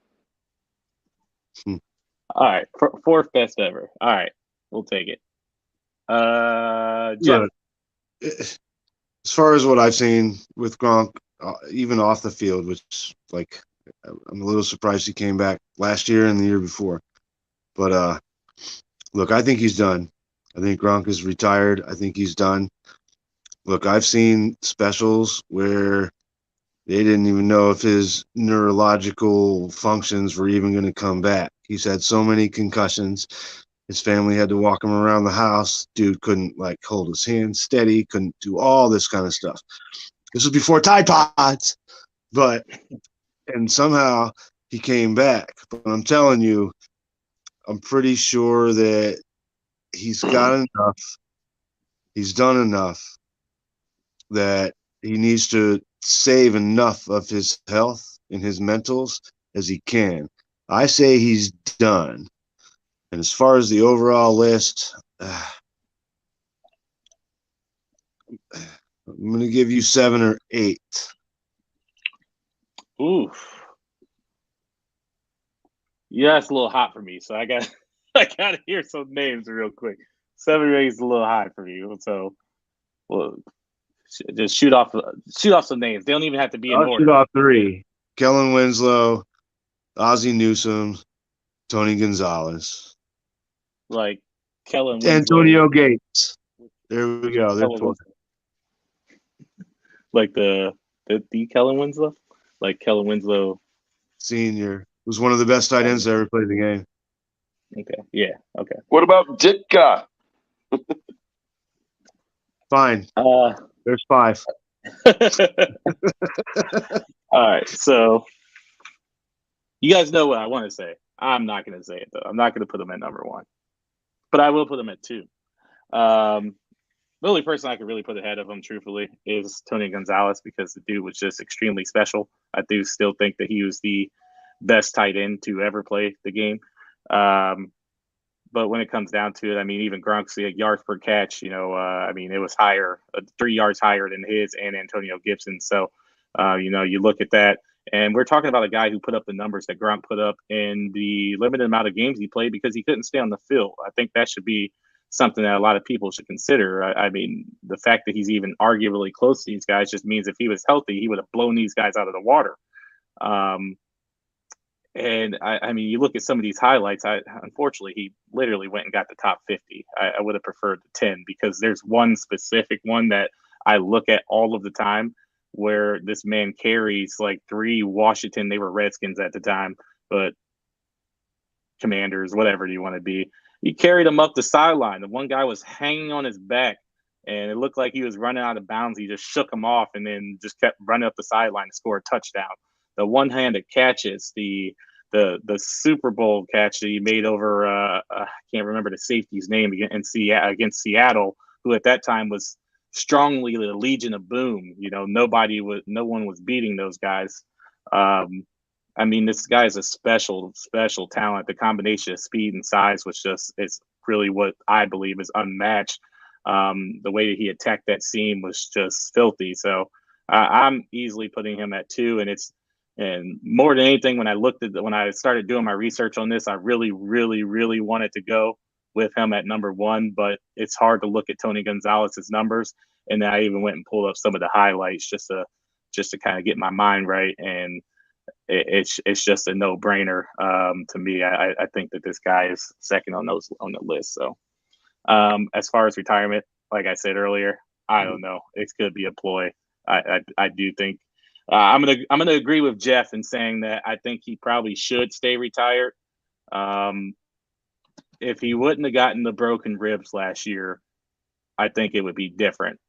All right, fourth best ever. All right, we'll take it. Jeff. Look, as far as what I've seen with Gronk, even off the field, which like I'm a little surprised he came back last year and the year before. But look, I think he's done. I think Gronk is retired. I think he's done. Look, I've seen specials where they didn't even know if his neurological functions were even going to come back. He's had so many concussions. His family had to walk him around the house. Dude couldn't like hold his hand steady, couldn't do all this kind of stuff. This was before Tide Pods, and somehow he came back. But I'm telling you, I'm pretty sure that he's got enough. He's done enough that he needs to save enough of his health and his mentals as he can. I say he's done. And as far as the overall list, I'm going to give you 7 or 8. Oof. Yeah, that's a little hot for me. So I got to hear some names real quick. 7 or 8 is a little high for me. So, well, just shoot off some names. They don't even have to be in order. Shoot off 3: Kellen Winslow, Ozzie Newsome, Tony Gonzalez, like Kellen Winslow, Antonio Gates. There we go. There's 4. Like the Kellen Winslow, like Kellen Winslow Senior was one of the best tight ends that ever played the game. Okay. Yeah. Okay. What about Ditka? Fine. There's 5. All right. So you guys know what I want to say. I'm not going to say it though. I'm not going to put him at number 1, but I will put him at 2. The only person I could really put ahead of him, truthfully, is Tony Gonzalez because the dude was just extremely special. I do still think that he was the best tight end to ever play the game. But when it comes down to it, I mean, even Gronk's yards per catch, it was higher, 3 yards higher than his and Antonio Gibson. So, you look at that, and we're talking about a guy who put up the numbers that Gronk put up in the limited amount of games he played because he couldn't stay on the field. I think that should be something that a lot of people should consider. I mean, the fact that he's even arguably close to these guys just means if he was healthy, he would have blown these guys out of the water. And I mean, you look at some of these highlights. Unfortunately, he literally went and got the top 50. I would have preferred the 10 because there's one specific one that I look at all of the time where this man carries like 3 Washington. They were Redskins at the time, but Commanders, whatever you want to be. He carried him up the sideline. The one guy was hanging on his back, and it looked like he was running out of bounds. He just shook him off and then just kept running up the sideline to score a touchdown. The one-handed catches, the Super Bowl catch that he made over I can't remember the safety's name against Seattle, who at that time was strongly the Legion of Boom. No one was beating those guys. I mean, this guy is a special talent. The combination of speed and size is really what I believe is unmatched. The way that he attacked that seam was just filthy. So I'm easily putting him at 2, and more than anything, when I started doing my research on this, I really, really, really wanted to go with him at number 1, but it's hard to look at Tony Gonzalez's numbers. And then I even went and pulled up some of the highlights just to kind of get my mind right. And it's just a no-brainer to me. I think that this guy is second on the list. So as far as retirement, like I said earlier, I don't know. It could be a ploy. I do think I'm gonna agree with Jeff in saying that I think he probably should stay retired. If he wouldn't have gotten the broken ribs last year, I think it would be different.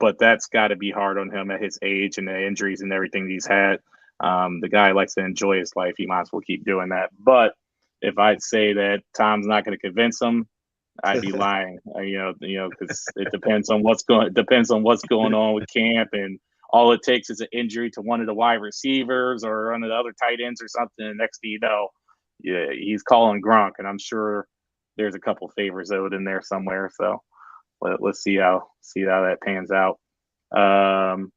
But that's got to be hard on him at his age and the injuries and everything he's had. The guy likes to enjoy his life. He might as well keep doing that. But if I'd say that Tom's not going to convince him, I'd be lying. Because it depends on what's going on with camp, and all it takes is an injury to one of the wide receivers or one of the other tight ends or something. And next thing you know, yeah, he's calling Gronk, and I'm sure there's a couple favors owed in there somewhere. So let's see how that pans out. I'm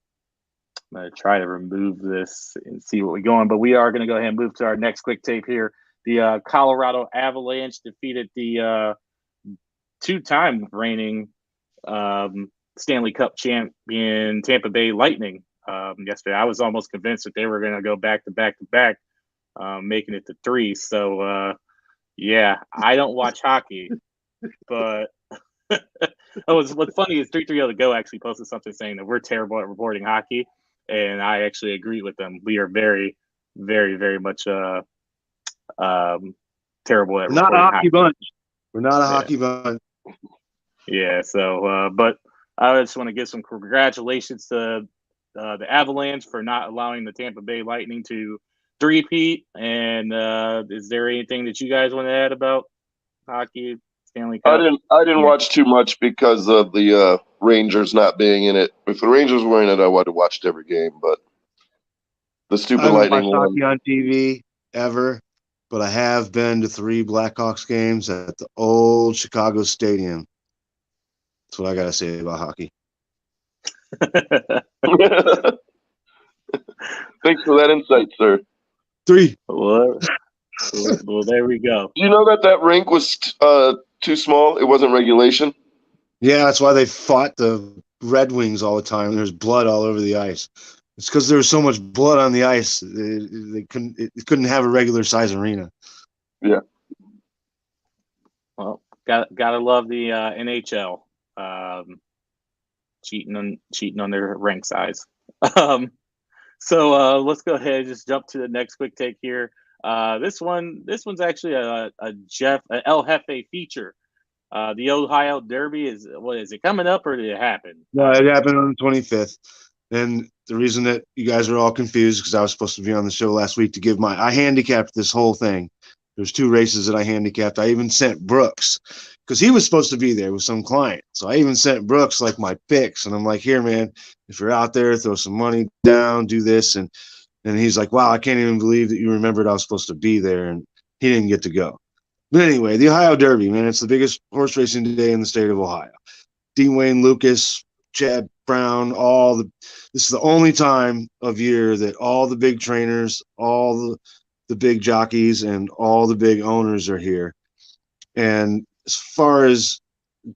going to try to remove this and see what we're going, but we are going to go ahead and move to our next quick tape here. The Colorado Avalanche defeated the two-time reigning Stanley Cup champion Tampa Bay Lightning yesterday. I was almost convinced that they were going to go back to back to back, making it to 3. So, yeah, I don't watch hockey, but what's funny is 330 to go actually posted something saying that we're terrible at reporting hockey, and I actually agree with them. We are very, very, very much terrible at not reporting a hockey hockey. bunch. We're not a hockey bunch. Yeah, so but I just want to give some congratulations to the Avalanche for not allowing the Tampa Bay Lightning to three-peat. And is there anything that you guys want to add about hockey, Stanley Cup? I didn't watch too much because of the Rangers not being in it. If the Rangers were in it, I would have watched every game. But the stupid I haven't Lightning watched won. hockey on TV ever, but I have been to 3 Blackhawks games at the old Chicago Stadium. That's what I got to say about hockey. Thanks for that insight, sir. 3. Well, there we go. Do you know that rink was too small? It wasn't regulation. Yeah, that's why they fought the Red Wings all the time. There's blood all over the ice. It's because there was so much blood on the ice. It couldn't have a regular size arena. Yeah. Well, gotta love the NHL cheating on their rank size. So let's go ahead and just jump to the next quick take here. This one's actually a El Jefe feature. The Ohio Derby is it coming up or did it happen? No, it happened on the 25th. And the reason that you guys are all confused because I was supposed to be on the show last week to I handicapped this whole thing. There's 2 races that I handicapped. I even sent Brooks because he was supposed to be there with some client. So I even sent Brooks like my picks, and I'm like, here, man, if you're out there, throw some money down, do this, and he's like, wow, I can't even believe that you remembered I was supposed to be there, and he didn't get to go. But anyway, the Ohio Derby, man, it's the biggest horse racing day in the state of Ohio. Dean Wayne Lucas, Chad Brown, this is the only time of year that all the big trainers, all the big jockeys, and all the big owners are here. And as far as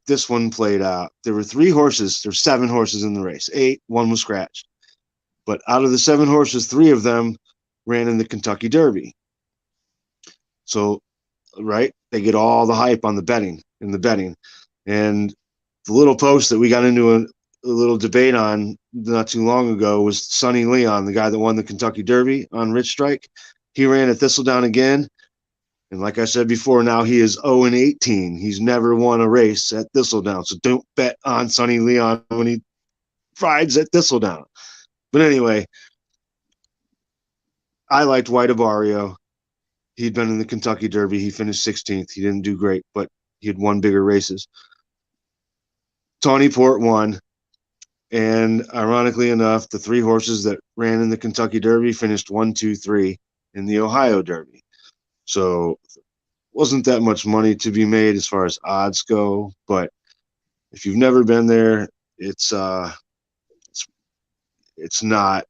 this one played out, there were 3 horses. There were 7 horses in the race. 8, 1 was scratched. But out of the 7 horses, 3 of them ran in the Kentucky Derby. So, right, they get all the hype on the betting. And the little post that we got into a little debate on not too long ago was Sonny Leon, the guy that won the Kentucky Derby on Rich Strike. He ran at Thistledown again. And like I said before, now he is 0-18. He's never won a race at Thistledown. So don't bet on Sonny Leon when he rides at Thistledown. But anyway, I liked White Avario. He'd been in the Kentucky Derby. He finished 16th. He didn't do great, but he had won bigger races. Tawny Port won. And ironically enough, the 3 horses that ran in the Kentucky Derby finished 1, 2, 3 in the Ohio Derby. So wasn't that much money to be made as far as odds go. But if you've never been there, it's not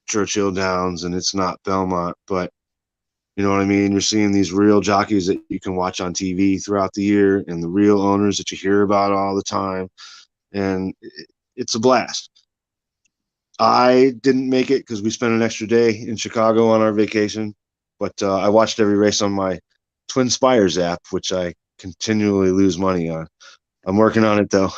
Churchill Downs and it's not Belmont, but you know what I mean? You're seeing these real jockeys that you can watch on TV throughout the year and the real owners that you hear about all the time. And it's a blast. I didn't make it because we spent an extra day in Chicago on our vacation, but I watched every race on my Twin Spires app, which I continually lose money on. I'm working on it, though.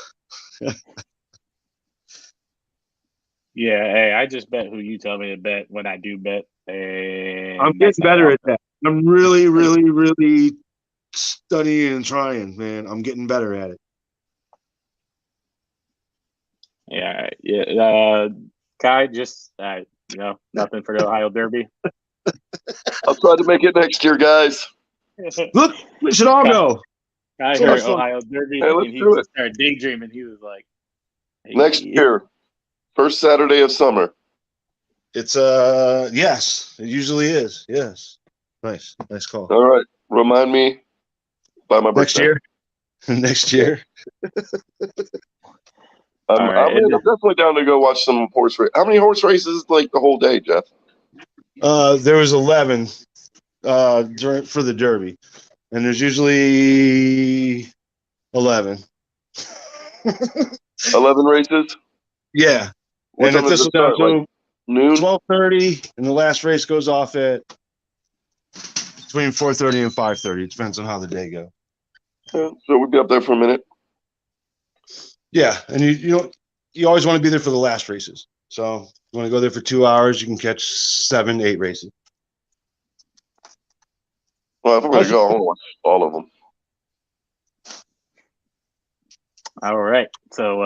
Yeah, hey, I just bet who you tell me to bet when I do bet. And I'm getting better at that. I'm really, really, really studying and trying, man. I'm getting better at it. Yeah, Kai, just nothing for the Ohio Derby. I'll try to make it next year, guys. Look, we should all go. I So heard much fun. Ohio Derby, Hey, let's and he do it. just started daydreaming. He was like, hey. Next year, first Saturday of summer. It's yes, it usually is. Yes. Nice call. All right. Remind me by my Next birthday. year. Next year. All right. I'm definitely down to go watch some horse race. How many horse races like the whole day, Jeff? There was 11 for the Derby, and there's usually 11. 11 races? Yeah. What And time at does this it start? Like noon? 12:30, and the last race goes off at between 4:30 and 5:30. It depends on how the day goes. Yeah, so we'll be up there for a minute. Yeah, and you always want to be there for the last races. So you want to go there for 2 hours, you can catch 7, 8 races. Well, if I'm going to go, I want to watch all of them. All right, so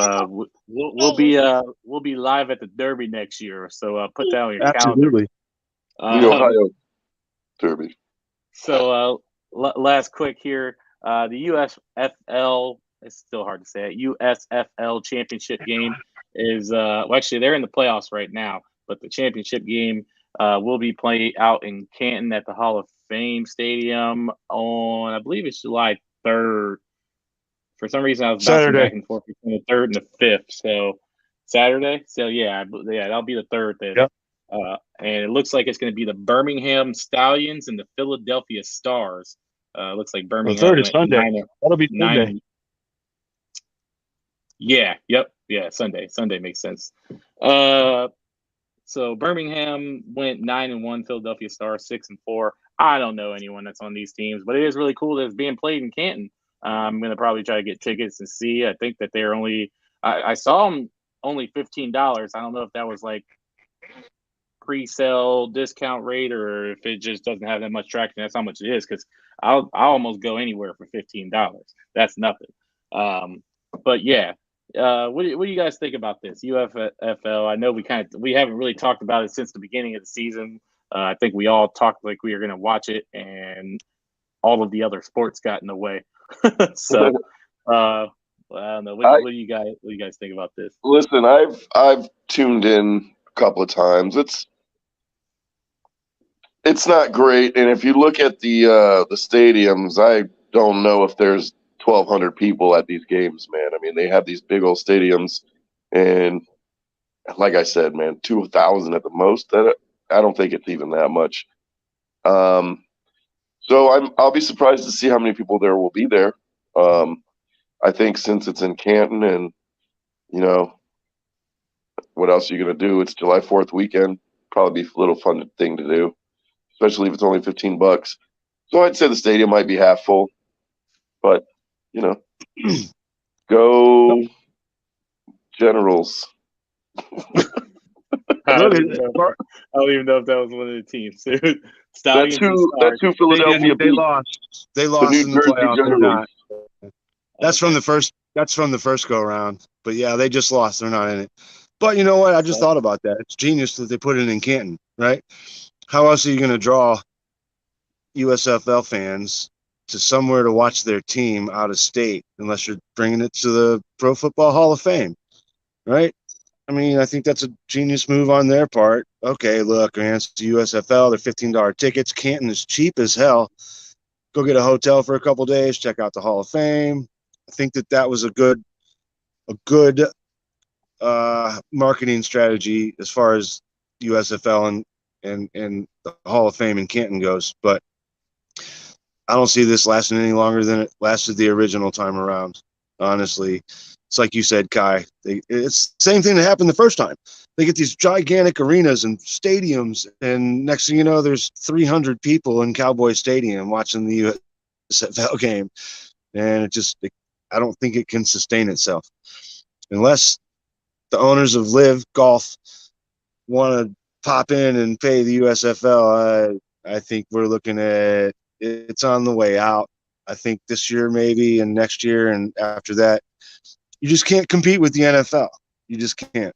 we'll be live at the Derby next year. So put that on your Absolutely. The Ohio Derby. So last quick here, the USFL. It's still hard to say it. USFL championship game is actually they're in the playoffs right now, but the championship game will be played out in Canton at the Hall of Fame Stadium on, I believe it's July 3rd. For some reason, I was bouncing Saturday. back and forth between the 3rd and the 5th. So Saturday. So yeah, that'll be the 3rd then. Yep. And it looks like it's going to be the Birmingham Stallions and the Philadelphia Stars. Looks like Birmingham. The 3rd is Sunday. That'll be Sunday. Yeah. Yep. Yeah. Sunday. Sunday makes sense. So Birmingham went 9-1. Philadelphia Stars 6-4. I don't know anyone that's on these teams, but it is really cool that it's being played in Canton. I'm going to probably try to get tickets and see. I think that they're only I saw them only $15. I don't know if that was like pre-sale discount rate or if it just doesn't have that much traction. That's how much it is, because I'll almost go anywhere for $15. That's nothing. But yeah, what do you guys think about this UFFL? I know we haven't really talked about it since the beginning of the season. I think we all talked like we were going to watch it, and all of the other sports got in the way. So I don't know. What do you guys think about this? Listen, I've tuned in a couple of times. It's not great, and if you look at the stadiums, I don't know if there's 1,200 people at these games, man. I mean, they have these big old stadiums, and like I said, man, 2,000 at the most. I don't think it's even that much. So I'll be surprised to see how many people there will be there. I think since it's in Canton, and what else are you gonna do? It's July 4th weekend. Probably be a little fun thing to do, especially if it's only $15. So I'd say the stadium might be half full, but go Generals. I don't even know if that was one of the teams. Stallions that two Philadelphia. They lost. They lost in the playoffs. They're not. That's from the first. That's from the first go around. But yeah, they just lost. They're not in it. But you know what? I just thought about that. It's genius that they put it in Canton, right? How else are you going to draw USFL fans to somewhere to watch their team out of state unless you're bringing it to the Pro Football Hall of Fame, right? I mean, I think that's a genius move on their part. Okay, look, man, it's the USFL. They're $15 tickets. Canton is cheap as hell. Go get a hotel for a couple days. Check out the Hall of Fame. I think that was a good marketing strategy as far as USFL and the Hall of Fame in Canton goes. But I don't see this lasting any longer than it lasted the original time around. Honestly, it's like you said, Kai. It's the same thing that happened the first time. They get these gigantic arenas and stadiums, and next thing you know, there's 300 people in Cowboy Stadium watching the USFL game, and I don't think it can sustain itself unless the owners of Live Golf want to pop in and pay the USFL. I think we're looking at it's on the way out. I think this year maybe, and next year, and after that, you just can't compete with the NFL. You just can't.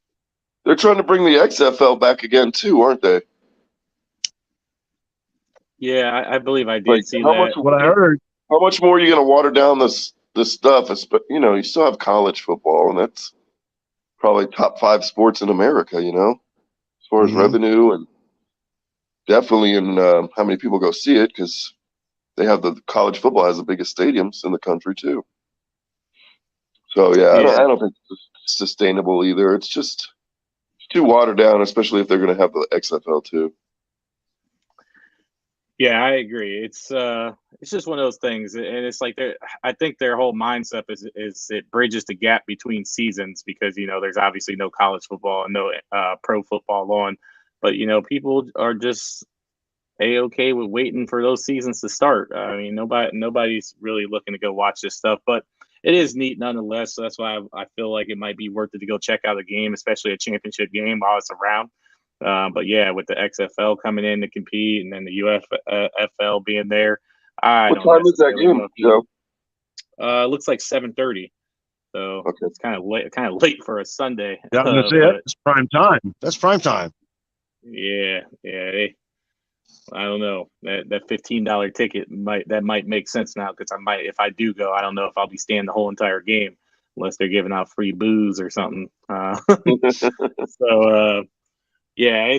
They're trying to bring the XFL back again too, aren't they? Yeah, I believe I Like did see how much? that. What I heard, How much more are you going to water down this stuff? You know, you still have college football, and that's probably top 5 sports in America. You know, as far as mm-hmm. revenue and definitely in how many people go see it because they have the college football has the biggest stadiums in the country too. So yeah, I Yeah, don't think it's sustainable either. It's just too watered down, especially if they're going to have the XFL too. yeah, I agree. It's just one of those things, and it's like I think their whole mindset is it bridges the gap between seasons because there's obviously no college football and no pro football on, but people are just a-okay with waiting for those seasons to start. I mean, nobody's really looking to go watch this stuff, but it is neat nonetheless. So that's why I feel like it might be worth it to go check out a game, especially a championship game while it's around. But yeah, with the XFL coming in to compete and then the UFL being there, I What don't time is that necessarily game, know if Joe? it looks like 7:30, so Okay. it's kind of late for a Sunday. I was going to say But that's prime time. That's prime time. yeah, I don't know. That $15 ticket might make sense now because if I do go, I don't know if I'll be staying the whole entire game unless they're giving out free booze or something. So yeah,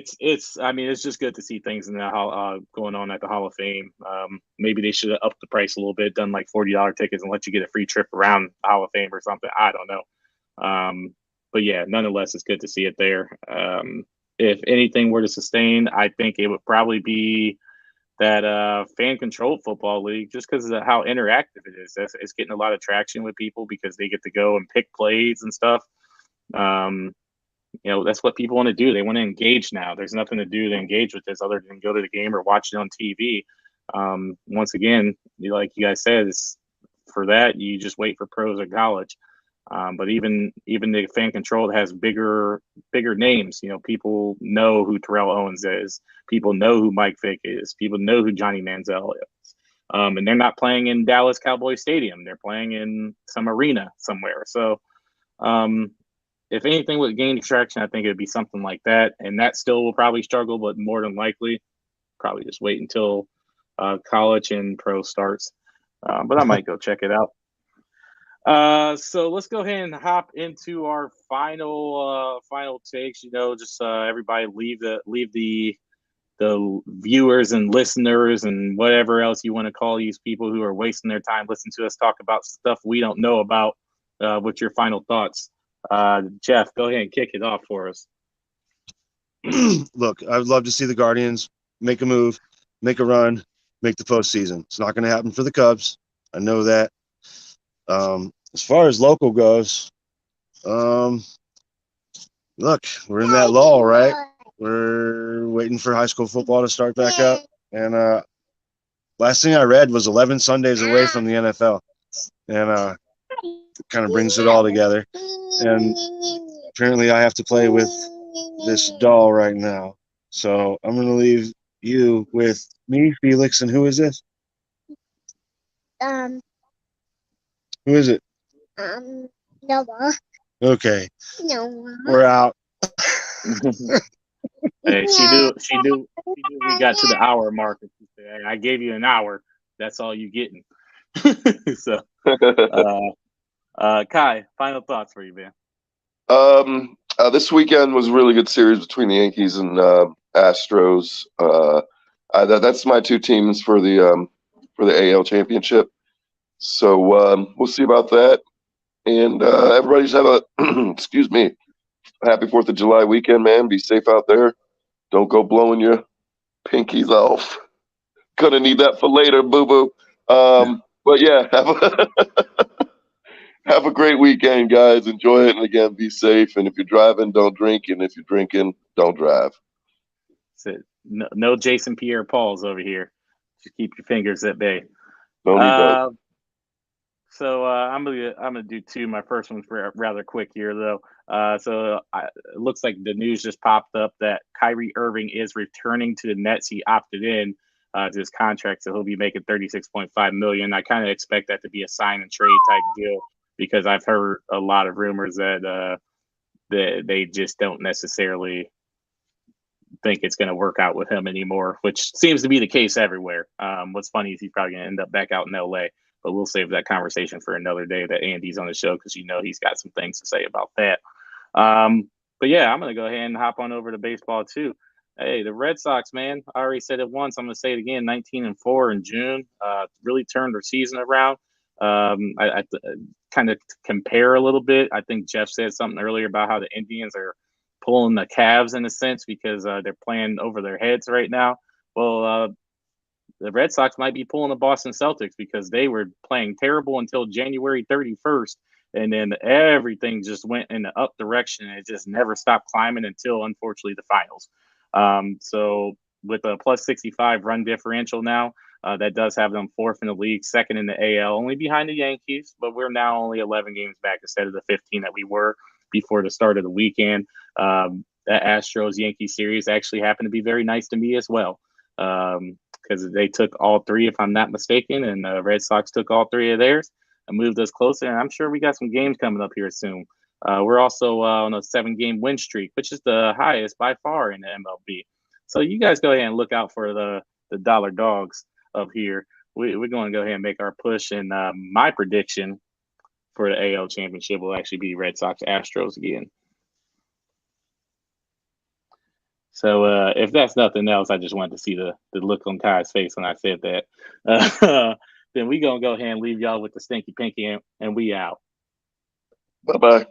I mean it's just good to see things in the going on at the Hall of Fame. Maybe they should have upped the price a little bit, done like $40 tickets and let you get a free trip around the Hall of Fame or something. I don't know. But yeah, nonetheless, it's good to see it there. If anything were to sustain, I think it would probably be that fan controlled football league just because of how interactive it is. It's getting a lot of traction with people because they get to go and pick plays and stuff. Um, that's what people want to do. They want to engage now. There's nothing to do to engage with this other than go to the game or watch it on TV. Once again, like you guys said, for that you just wait for pros or college. But even the fan controlled has bigger names. People know who Terrell Owens is. People know who Mike Vick is. People know who Johnny Manziel is. And they're not playing in Dallas Cowboy Stadium. They're playing in some arena somewhere. So if anything would gain traction, I think it would be something like that. And that still will probably struggle, but more than likely, probably just wait until college and pro starts. But I might go check it out. So let's go ahead and hop into our final takes. Just everybody leave the viewers and listeners and whatever else you want to call these people who are wasting their time listening to us talk about stuff we don't know about. With your final thoughts, Jeff, go ahead and kick it off for us. Look, I would love to see the Guardians make a move, make a run, make the postseason. It's not going to happen for the Cubs. I know that. As far as local goes, look, we're in that lull, right? We're waiting for high school football to start back up. And last thing I read was 11 Sundays away from the NFL. And it kind of brings it all together. And apparently I have to play with this doll right now. So I'm going to leave you with me, Felix, and who is this? Who is it? Noah. Okay. Noah. We're out. Hey, she knew we got to the hour mark. She said, hey, I gave you an hour. That's all you getting. So, Kai, final thoughts for you, man. This weekend was a really good series between the Yankees and Astros. That's my 2 teams for the AL championship. So we'll see about that. And everybody just have a excuse me, happy 4th of July weekend, man. Be safe out there. Don't go blowing your pinkies off. Gonna need that for later, boo boo. But yeah, have a great weekend, guys. Enjoy it, and again, be safe. And if you're driving, don't drink. And if you're drinking, don't drive. So, no Jason Pierre-Pauls over here. Just keep your fingers at bay. Don't need that. So I'm gonna do 2. My first one's rather quick here, though. It looks like the news just popped up that Kyrie Irving is returning to the Nets. He opted in, to his contract, so he'll be making $36.5 million. I kind of expect that to be a sign and trade type deal because I've heard a lot of rumors that that they just don't necessarily think it's going to work out with him anymore, which seems to be the case everywhere. What's funny is he's probably going to end up back out in LA, but we'll save that conversation for another day that Andy's on the show because he's got some things to say about that. But yeah, I'm going to go ahead and hop on over to baseball too. Hey, the Red Sox, man, I already said it once. I'm going to say it again, 19-4 in June, really turned their season around. I kind of compare a little bit. I think Jeff said something earlier about how the Indians are pulling the Cavs in a sense because they're playing over their heads right now. Well, the Red Sox might be pulling the Boston Celtics because they were playing terrible until January 31st. And then everything just went in the up direction and it just never stopped climbing until, unfortunately, the finals. So with a plus 65 run differential now, that does have them fourth in the league, second in the AL, only behind the Yankees. But we're now only 11 games back instead of the 15 that we were before the start of the weekend. That Astros-Yankee series actually happened to be very nice to me as well because they took all three, if I'm not mistaken, and the Red Sox took all three of theirs and moved us closer. And I'm sure we got some games coming up here soon. We're also on a 7-game win streak, which is the highest by far in the MLB. So you guys go ahead and look out for the dollar dogs up here. We're going to go ahead and make our push. And my prediction for the AL championship will actually be Red Sox Astros again. So if that's nothing else, I just wanted to see the look on Kai's face when I said that. Then we going to go ahead and leave y'all with the stinky pinky and we out. Bye-bye.